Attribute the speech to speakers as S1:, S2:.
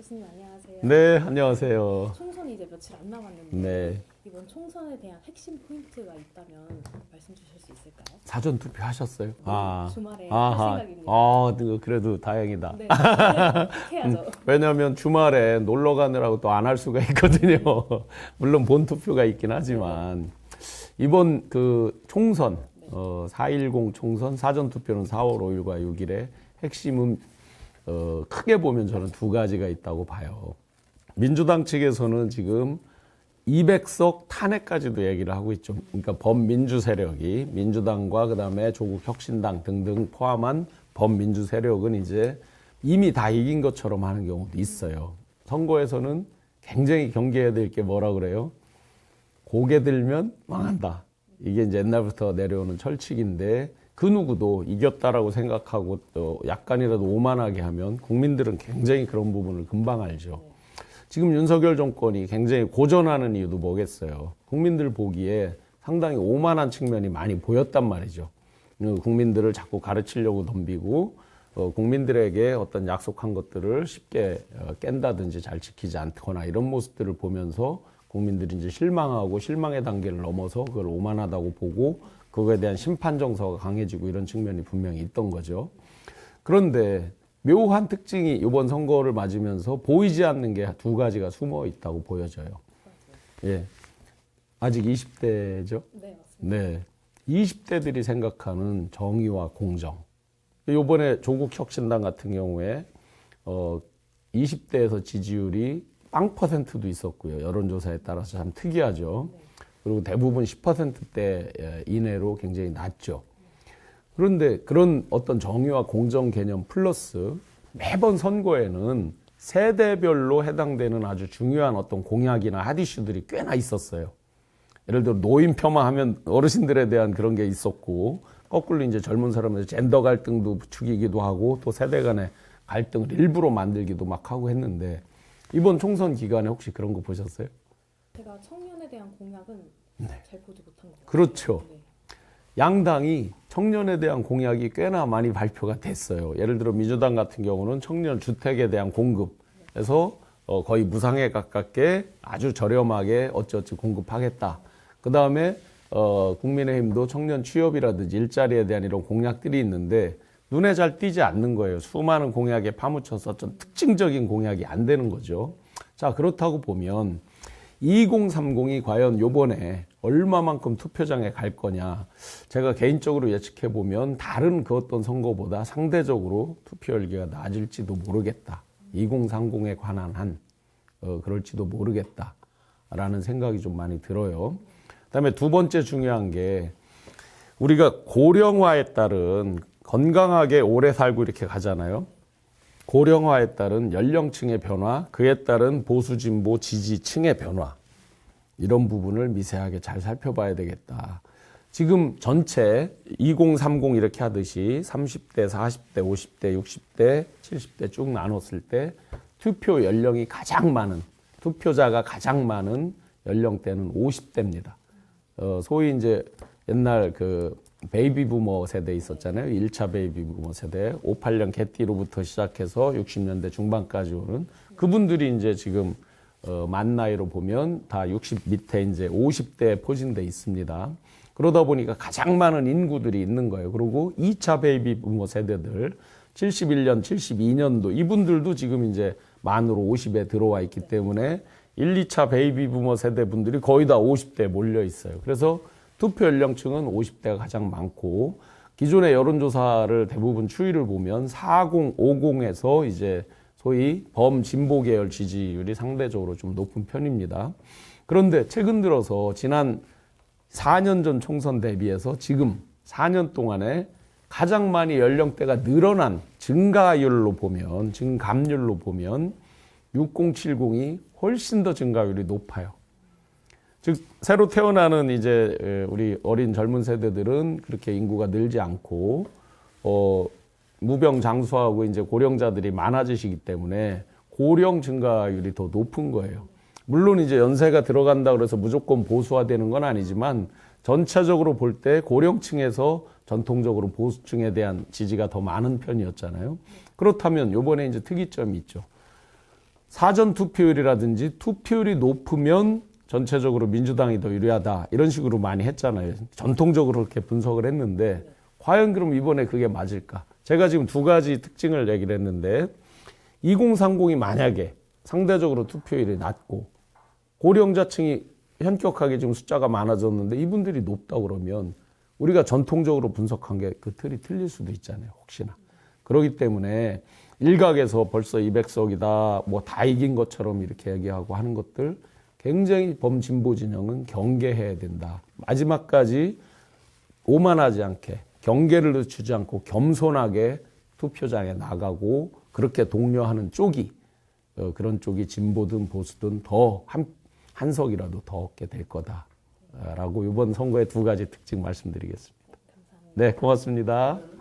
S1: 교수님 안녕하세요.
S2: 네, 안녕하세요.
S1: 총선이 이제 며칠 안 남았는데
S2: 네.
S1: 이번 총선에 대한 핵심 포인트가 있다면 말씀 주실 수 있을까요?
S2: 사전 투표 하셨어요?
S1: 주말에 할
S2: 아하.
S1: 생각입니다.
S2: 그래도 다행이다.
S1: 네, 해야죠.
S2: 왜냐하면 주말에 놀러 가느라고 또 안 할 수가 있거든요. 물론 본 투표가 있긴 하지만 이번 그 총선 4.10 총선 사전 투표는 4월 5일과 6일에 핵심은 크게 보면 저는 두 가지가 있다고 봐요. 민주당 측에서는 지금 200석 탄핵까지도 얘기를 하고 있죠. 그러니까 범민주 세력이 민주당과 그다음에 조국 혁신당 등등 포함한 범민주 세력은 이제 이미 다 이긴 것처럼 하는 경우도 있어요. 선거에서는 굉장히 경계해야 될 게 뭐라 그래요? 고개 들면 망한다. 이게 이제 옛날부터 내려오는 철칙인데 그 누구도 이겼다라고 생각하고 또 약간이라도 오만하게 하면 국민들은 굉장히 그런 부분을 금방 알죠. 지금 윤석열 정권이 굉장히 고전하는 이유도 뭐겠어요. 국민들 보기에 상당히 오만한 측면이 많이 보였단 말이죠. 국민들을 자꾸 가르치려고 덤비고 국민들에게 어떤 약속한 것들을 쉽게 깬다든지 잘 지키지 않거나 이런 모습들을 보면서 국민들이 이제 실망하고 실망의 단계를 넘어서 그걸 오만하다고 보고 그거에 대한 심판 정서가 강해지고 이런 측면이 분명히 있던 거죠. 그런데 묘한 특징이 이번 선거를 맞으면서 보이지 않는 게 두 가지가 숨어 있다고 보여져요. 예. 아직 20대죠?
S1: 네, 맞습니다.
S2: 네. 20대들이 생각하는 정의와 공정. 이번에 조국 혁신당 같은 경우에 20대에서 지지율이 0%도 있었고요. 여론조사에 따라서 참 특이하죠. 그리고 대부분 10%대 이내로 굉장히 낮죠. 그런데 그런 어떤 정의와 공정 개념 플러스 매번 선거에는 세대별로 해당되는 아주 중요한 어떤 공약이나 핫 이슈들이 꽤나 있었어요. 예를 들어 노인 폄하하면 어르신들에 대한 그런 게 있었고 거꾸로 이제 젊은 사람들 젠더 갈등도 부추기기도 하고 또 세대 간의 갈등을 일부러 만들기도 막 하고 했는데 이번 총선 기간에 혹시 그런 거 보셨어요?
S1: 제가 청년에 대한 공약은 잘 보지 못한 것 같아요.
S2: 그렇죠.
S1: 네.
S2: 양당이 청년에 대한 공약이 꽤나 많이 발표가 됐어요. 예를 들어 민주당 같은 경우는 청년 주택에 대한 공급에서 거의 무상에 가깝게 아주 저렴하게 어찌어찌 공급하겠다. 그 다음에 국민의힘도 청년 취업이라든지 일자리에 대한 이런 공약들이 있는데 눈에 잘 띄지 않는 거예요. 수많은 공약에 파묻혀서 좀 특징적인 공약이 안 되는 거죠. 자, 그렇다고 보면 2030이 과연 요번에 얼마만큼 투표장에 갈 거냐. 제가 개인적으로 예측해 보면 다른 그 어떤 선거보다 상대적으로 투표 열기가 낮을지도 모르겠다. 2030에 관한 한 그럴지도 모르겠다라는 생각이 좀 많이 들어요. 그다음에 두 번째 중요한 게 우리가 고령화에 따른 건강하게 오래 살고 이렇게 가잖아요. 고령화에 따른 연령층의 변화, 그에 따른 보수 진보 지지층의 변화 이런 부분을 미세하게 잘 살펴봐야 되겠다. 지금 전체 2030 이렇게 하듯이 30대, 40대, 50대, 60대, 70대 쭉 나눴을 때 투표 연령이 가장 많은 투표자가 가장 많은 연령대는 50대입니다. 소위 이제 옛날 그 베이비 부머 세대 있었잖아요. 1차 베이비 부머 세대, 58년 개띠로부터 시작해서 60년대 중반까지 오는 그분들이 이제 지금 만 나이로 보면 다 60 밑에 이제 50대에 포진돼 있습니다. 그러다 보니까 가장 많은 인구들이 있는 거예요. 그리고 2차 베이비 부머 세대들 71년, 72년도 이분들도 지금 이제 만으로 50에 들어와 있기 때문에 1, 2차 베이비 부머 세대 분들이 거의 다 50대에 몰려 있어요. 그래서 투표 연령층은 50대가 가장 많고 기존의 여론조사를 대부분 추이를 보면 40, 50에서 이제 소위 범진보 계열 지지율이 상대적으로 좀 높은 편입니다. 그런데 최근 들어서 지난 4년 전 총선 대비해서 지금 4년 동안에 가장 많이 연령대가 늘어난 증가율로 보면, 증감률로 보면 6070이 훨씬 더 증가율이 높아요. 즉 새로 태어나는 이제 우리 어린 젊은 세대들은 그렇게 인구가 늘지 않고 무병장수하고 이제 고령자들이 많아지시기 때문에 고령 증가율이 더 높은 거예요. 물론 이제 연세가 들어간다 그래서 무조건 보수화되는 건 아니지만 전체적으로 볼 때 고령층에서 전통적으로 보수층에 대한 지지가 더 많은 편이었잖아요. 그렇다면 이번에 이제 특이점이 있죠. 사전 투표율이라든지 투표율이 높으면 전체적으로 민주당이 더 유리하다 이런 식으로 많이 했잖아요. 전통적으로 그렇게 분석을 했는데 과연 그럼 이번에 그게 맞을까? 제가 지금 두 가지 특징을 얘기를 했는데 2030이 만약에 상대적으로 투표율이 낮고 고령자층이 현격하게 지금 숫자가 많아졌는데 이분들이 높다 그러면 우리가 전통적으로 분석한 게 그 틀이 틀릴 수도 있잖아요. 혹시나. 그렇기 때문에 일각에서 벌써 200석이다 뭐 다 이긴 것처럼 이렇게 얘기하고 하는 것들 굉장히 범진보 진영은 경계해야 된다. 마지막까지 오만하지 않게 경계를 늦추지 않고 겸손하게 투표장에 나가고 그렇게 독려하는 쪽이 그런 쪽이 진보든 보수든 더 한 석이라도 더 얻게 될 거다라고 이번 선거의 두 가지 특징 말씀드리겠습니다.
S1: 감사합니다.
S2: 네, 고맙습니다.